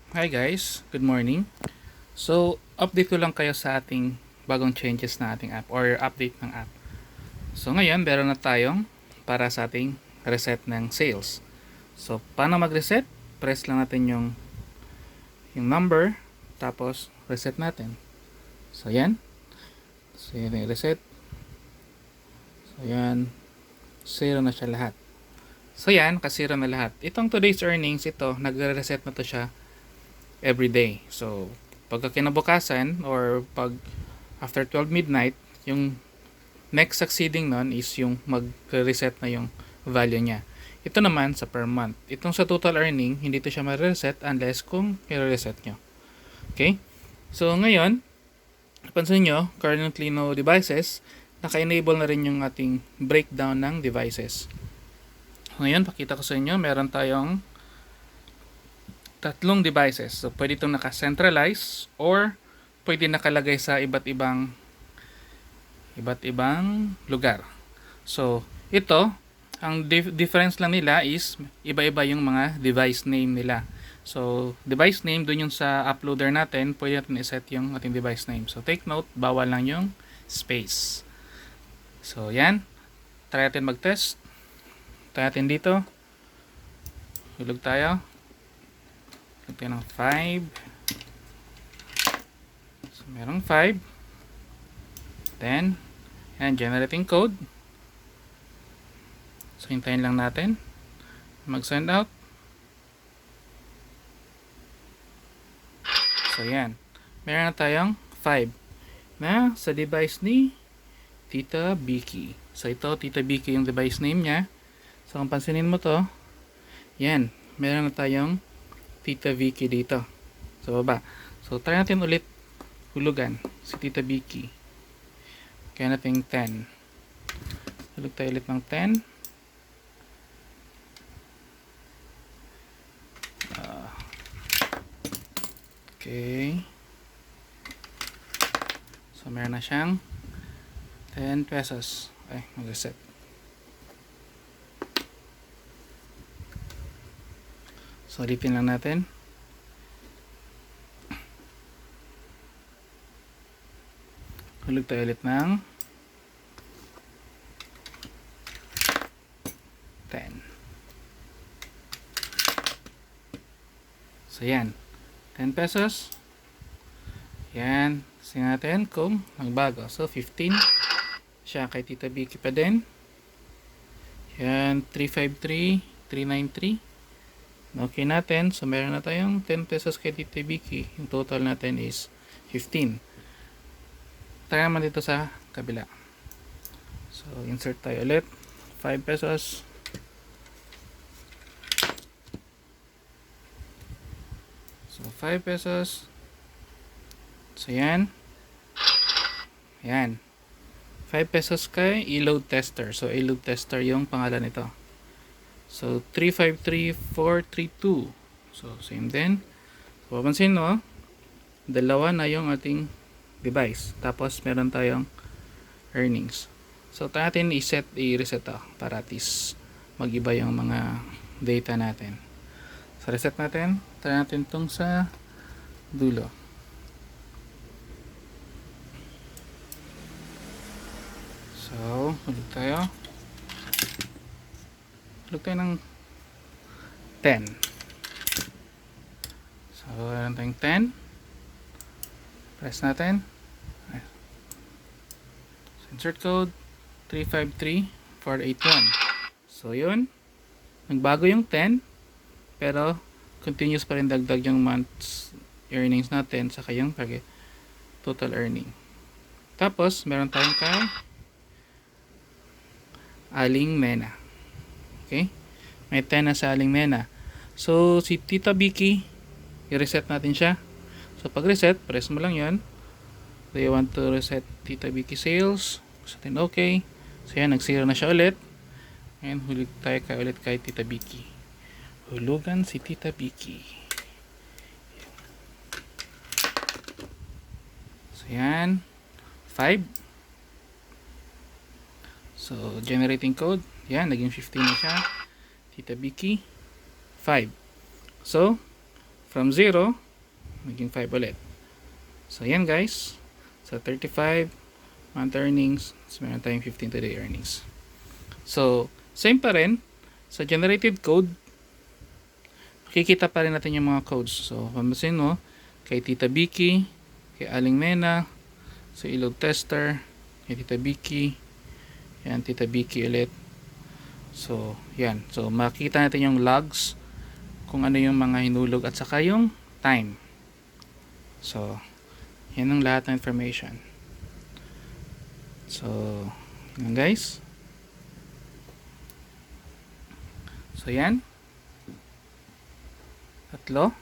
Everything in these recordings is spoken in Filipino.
Hi guys, good morning. So, update ko lang kayo sa ating bagong changes na ating app or update ng app. So, ngayon meron na tayong para sa ating reset ng sales. So, paano mag-reset? Press lang natin yung number tapos reset natin. So, yan. So, yan yung reset. So, yan. Zero na siya lahat. So, yan. Kasiro na lahat. Itong today's earnings, ito, nagre-reset na to siya every day. So, pagka kinabukasan or pag after 12 midnight, yung next succeeding nun is yung mag-reset na yung value niya. Ito naman sa per month. Itong sa total earning, hindi to siya ma-reset unless kung i-reset nyo. Okay? So, ngayon, pansin nyo, currently no devices, naka-enable na rin yung ating breakdown ng devices. Ngayon, pakita ko sa inyo, meron tayong tatlong devices. So, pwede itong naka-centralize or pwede nakalagay sa iba't ibang lugar. So, ito, ang difference lang nila is iba-iba yung mga device name nila. So, device name, dun yung sa uploader natin, pwede natin iset yung ating device name. So, take note, bawal lang yung space. So, yan. Try natin mag-test. Try natin dito. Hulog tayo. Ito ng 5. So, merong 5. Then, and generating code. So, hintayin lang natin. Mag-send out. So, yan. Meron na tayong 5 na sa device ni Tita Vicky. So, ito, Tita Vicky yung device name niya. So, kung pansinin mo to, yan. Meron na tayong Tita Vicky dito sa baba. So, try natin ulit hulugan si Tita Vicky. Kaya natin 10. Hulog tayo ulit ng 10. Okay. So, meron na siyang 10 pesos. Ay, mag-reset. So, ulitin lang natin. Hulog tayo ulit ng 10. So, yan. 10 pesos. Yan. Kasi natin kung magbago. So, 15. Siya kay Tita Vicky pa din. Yan. 353. 393. Okay natin. So, meron na tayong 10 pesos kay Tita Vicky. Yung total natin is 15. Try naman dito sa kabila. So, insert tayo ulit. 5 pesos. So, 5 pesos. So, yan. Yan. 5 pesos kay e-load tester. So, e-load tester yung pangalan nito. So, 353432. So, same din. So, papansin mo, dalawa na yung ating device. Tapos, meron tayong earnings. So, tayo natin i-reset to para at least mag-iba yung mga data natin. So, reset natin. Try natin itong sa dulo. So, ulit tayo. Ulit tayo ng 10. So, meron tayong 10. Press natin. So, insert code 353481. So, yun. Nagbago yung 10. Pero, continuous pa rin dagdag yung month's earnings natin sa kayong total earning. Tapos, meron tayong kay Aling Mena. Okay? May 10 na sa Aling Mena. So, si Tita Vicky, i-reset natin siya. So, pag reset, press mo lang yan. Do you want to reset Tita Vicky sales? Gusto natin okay. So, yan, nag-zero na siya ulit. And hulig tayo ulit kay Tita Vicky. Hulugan si Tita Vicky. So, yan. 5. So, generating code. Yan, naging 15 na siya. Tita Vicky. 5. So, From 0, naging 5 ulit. So, yan guys. So, 35 month earnings. So, meron tayong 15 today earnings. So, same pa rin. Sa generated code, makikita pa rin natin yung mga codes. So, pamasin mo, kay Tita Vicky, kay Aling Mena, sa ilog tester, kay Tita Vicky, yan, Tita Vicky ulit. So, yan. So, makikita natin yung logs, kung ano yung mga hinulog, at saka yung time. So, yan ang lahat ng information. So, yan guys. So, yan. Tatlong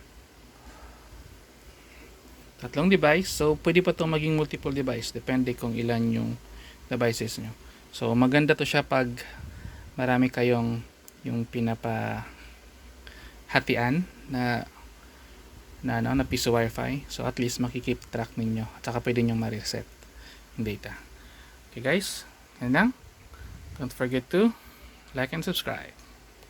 device. So, pwede pa itong maging multiple device. Depende kung ilan yung devices nyo. So, maganda to siya pag marami kayong yung pinapahatian na piso Wi-Fi. So, at least makikip track ninyo. At saka pwede nyo ma-reset yung data. Okay guys. Yan lang. Don't forget to like and subscribe.